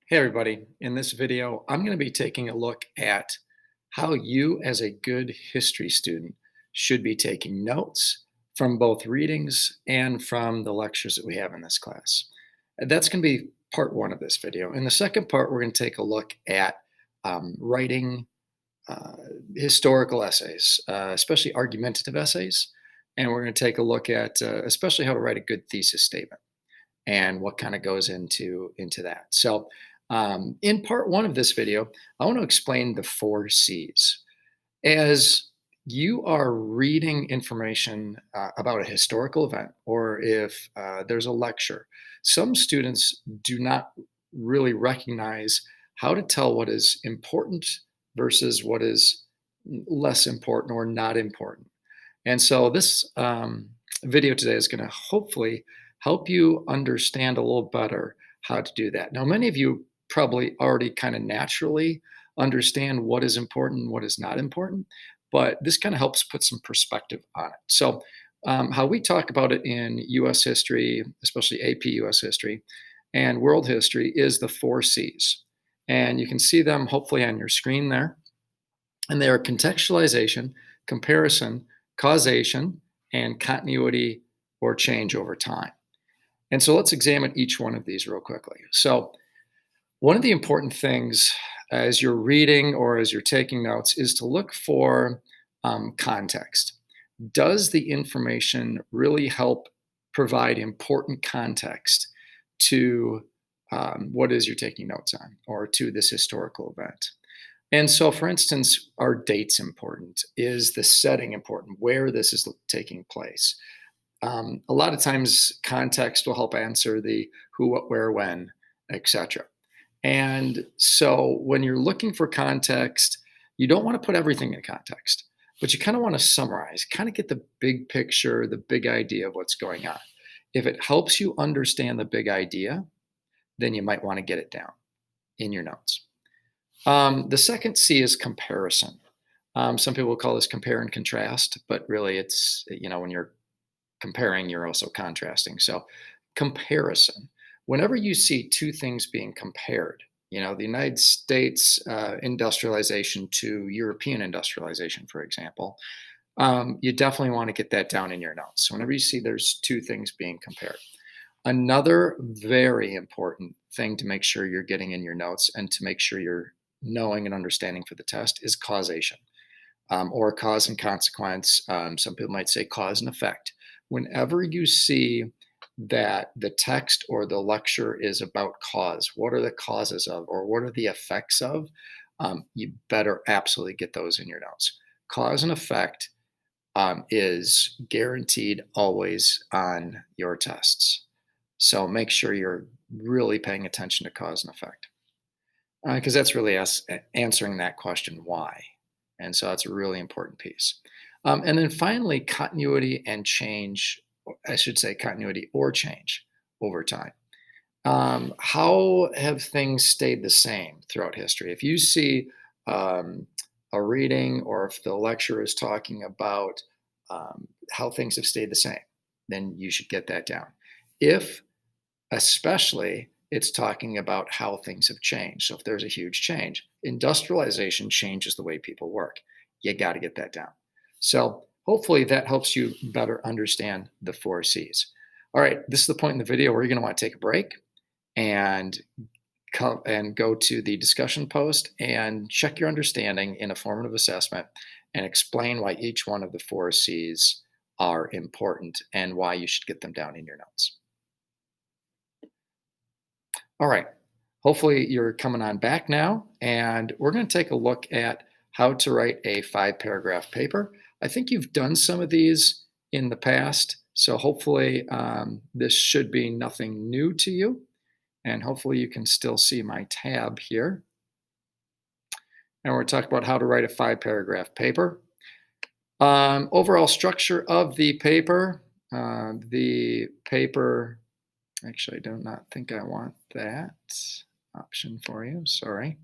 Hey everybody, in this video, I'm going to be taking a look at how you as a good history student should be taking notes from both readings and from the lectures that we have in this class. That's going to be part one of this video. In the second part, we're going to take a look at writing uh, historical essays, especially argumentative essays. And we're going to take a look at especially how to write a good thesis statement and what kind of goes into that. So, in part one of this video, I want to explain the four C's. As you are reading information about a historical event, or if there's a lecture, some students do not really recognize how to tell what is important versus what is less important or not important. And so this video today is going to hopefully help you understand a little better how to do that. Now, many of you probably already kind of naturally understand what is important and what is not important, but this kind of helps put some perspective on it. So, how we talk about it in US history, especially AP US history and world history, is the four C's. And you can see them hopefully on your screen there. And they are contextualization, comparison, causation, and continuity or change over time. And so let's examine each one of these real quickly. So, one of the important things as you're reading or as you're taking notes is to look for context. Does the information really help provide important context to what is you're taking notes on or to this historical event? And so, for instance, are dates important? Is the setting important? Where this is taking place? A lot of times, context will help answer the who, what, where, when, etc. And so, when you're looking for context, you don't want to put everything in context, but you kind of want to summarize, kind of get the big picture, the big idea of what's going on. If it helps you understand the big idea, then you might want to get it down in your notes. The second C is comparison. Some people call this compare and contrast, but really it's, when you're comparing, you're also contrasting. So, comparison. Whenever you see two things being compared, the United States industrialization to European industrialization, for example, you definitely want to get that down in your notes. So, whenever you see there's two things being compared. Another very important thing to make sure you're getting in your notes and to make sure you're knowing and understanding for the test is causation or cause and consequence. Some people might say cause and effect. Whenever you see that the text or the lecture is about cause, what are the causes of or what are the effects of? You better absolutely get those in your notes. Cause and effect is guaranteed always on your tests. So make sure you're really paying attention to cause and effect because that's really us answering that question, why? And so that's a really important piece. And then finally, continuity and change, I should say continuity or change over time. How have things stayed the same throughout history? If you see um, a reading or if the lecturer is talking about how things have stayed the same, then you should get that down. If especially it's talking about how things have changed. So if there's a huge change, industrialization changes the way people work. You got to get that down. So hopefully that helps you better understand the four C's. All right, this is the point in the video where you're going to want to take a break and come and go to the discussion post and check your understanding in a formative assessment and explain why each one of the four C's are important and why you should get them down in your notes. All right. Hopefully, you're coming on back now, and we're going to take a look at how to write a 5 paragraph paper. I think you've done some of these in the past, so hopefully, this should be nothing new to you. And hopefully, you can still see my tab here. And we're talking about how to write a 5 paragraph paper. Overall structure of the paper. Actually, I do not think I want that option for you. Sorry.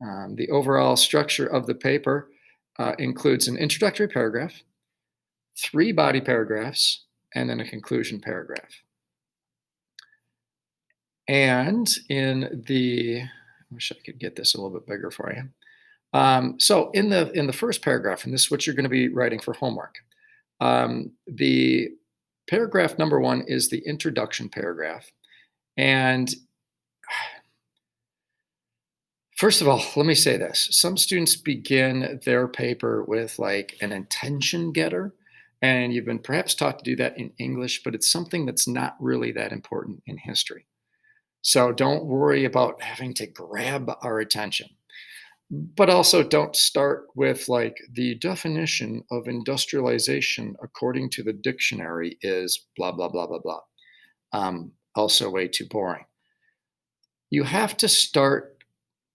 The overall structure of the paper includes an introductory paragraph, 3 body paragraphs, and then a conclusion paragraph. And I wish I could get this a little bit bigger for you. So in the first paragraph, and this is what you're going to be writing for homework. The paragraph number one is the introduction paragraph. And first of all, let me say this. Some students begin their paper with like an intention getter, and you've been perhaps taught to do that in English, but it's something that's not really that important in history. So don't worry about having to grab our attention. But also don't start with like the definition of industrialization according to the dictionary is blah, blah, blah, blah, blah. Also way too boring. You have to start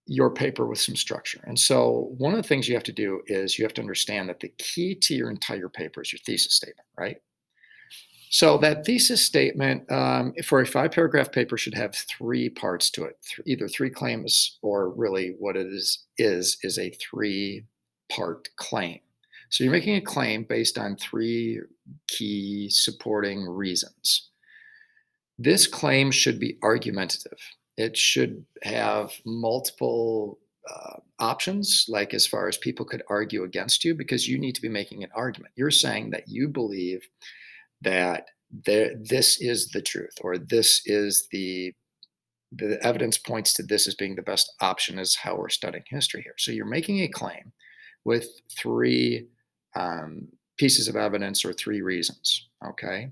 your paper with some structure. And so one of the things you have to do is you have to understand that the key to your entire paper is your thesis statement, right? So that thesis statement for a five-paragraph paper should have three parts to it, either three claims or really what it is a three-part claim. So you're making a claim based on three key supporting reasons. This claim should be argumentative. It should have multiple options, like as far as people could argue against you, because you need to be making an argument. You're saying that you believe that this is the truth, or this is the evidence points to this as being the best option, is how we're studying history here. So you're making a claim with three pieces of evidence or three reasons. Okay.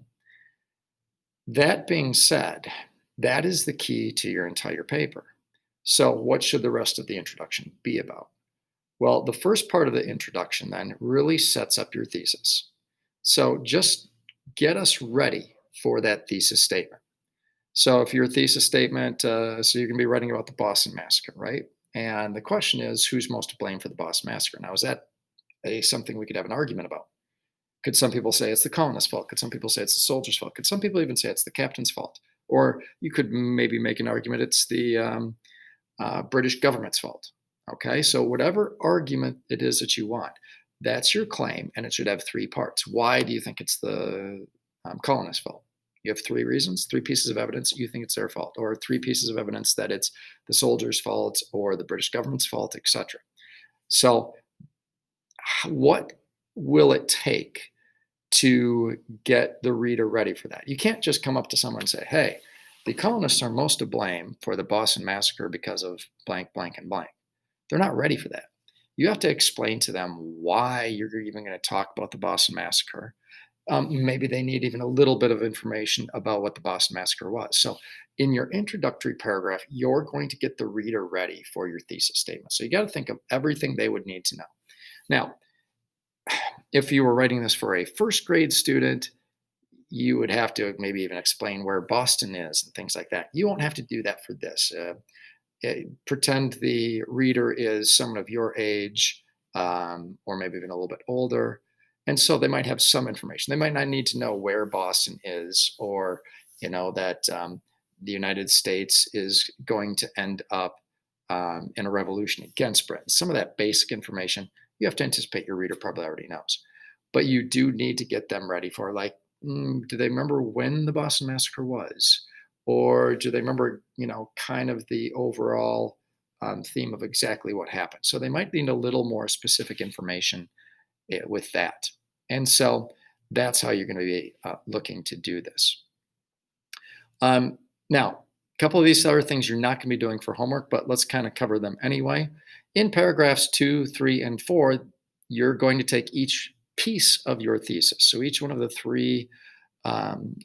That being said, that is the key to your entire paper. So what should the rest of the introduction be about? Well, the first part of the introduction then really sets up your thesis. So just get us ready for that thesis statement. So if your thesis statement, so you're going to be writing about the Boston Massacre, right? And the question is, who's most to blame for the Boston Massacre? Now, is that something we could have an argument about? Could some people say it's the colonists' fault? Could some people say it's the soldiers' fault? Could some people even say it's the captain's fault? Or you could maybe make an argument it's the British government's fault. Okay, so whatever argument it is that you want, that's your claim, and it should have three parts. Why do you think it's the colonists' fault? You have three reasons, three pieces of evidence you think it's their fault, or three pieces of evidence that it's the soldiers' fault or the British government's fault, etc. So, what will it take to get the reader ready for that? You can't just come up to someone and say, "Hey, the colonists are most to blame for the Boston Massacre because of blank, blank, and blank." They're not ready for that. You have to explain to them why you're even going to talk about the Boston Massacre. Maybe they need even a little bit of information about what the Boston Massacre was. So, in your introductory paragraph, you're going to get the reader ready for your thesis statement. So, you got to think of everything they would need to know. Now, if you were writing this for a first grade student, you would have to maybe even explain where Boston is and things like that. You won't have to do that for this. Pretend the reader is someone of your age, or maybe even a little bit older. And so they might have some information. They might not need to know where Boston is, or that the United States is going to end up in a revolution against Britain. Some of that basic information you have to anticipate your reader probably already knows. But you do need to get them ready for, like, do they remember when the Boston Massacre was? Or do they remember, kind of the overall theme of exactly what happened? So they might need a little more specific information with that. And so that's how you're going to be looking to do this. Now, a couple of these other things you're not going to be doing for homework, but let's kind of cover them anyway. In paragraphs 2, 3, and 4, you're going to take each piece of your thesis. So each one of the three um,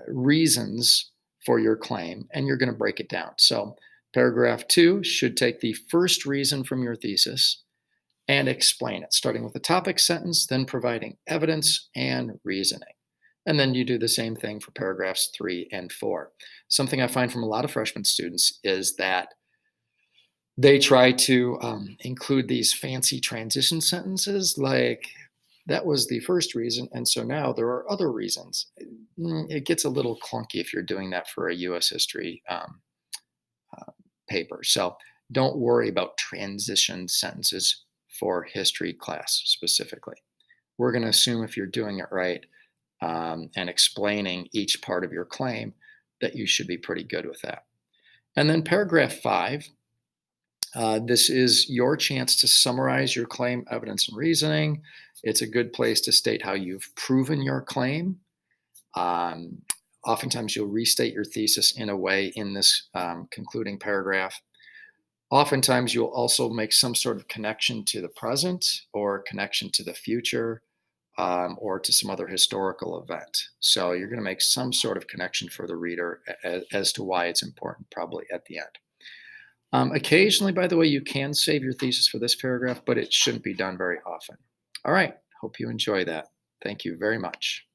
reasons for your claim, and you're going to break it down. So paragraph 2 should take the first reason from your thesis and explain it, starting with the topic sentence, then providing evidence and reasoning. And then you do the same thing for paragraphs 3 and 4. Something I find from a lot of freshman students is that they try to include these fancy transition sentences like, that was the first reason, and so now there are other reasons. It gets a little clunky if you're doing that for a US history paper. So don't worry about transition sentences for history class specifically. We're going to assume if you're doing it right and explaining each part of your claim, that you should be pretty good with that. And then paragraph 5, this is your chance to summarize your claim, evidence, and reasoning. It's a good place to state how you've proven your claim. Um, Oftentimes, you'll restate your thesis in a way in this concluding paragraph. Oftentimes, you'll also make some sort of connection to the present or connection to the future, or to some other historical event. So you're going to make some sort of connection for the reader as to why it's important, probably at the end. Occasionally, by the way, you can save your thesis for this paragraph, but it shouldn't be done very often. All right. Hope you enjoy that. Thank you very much.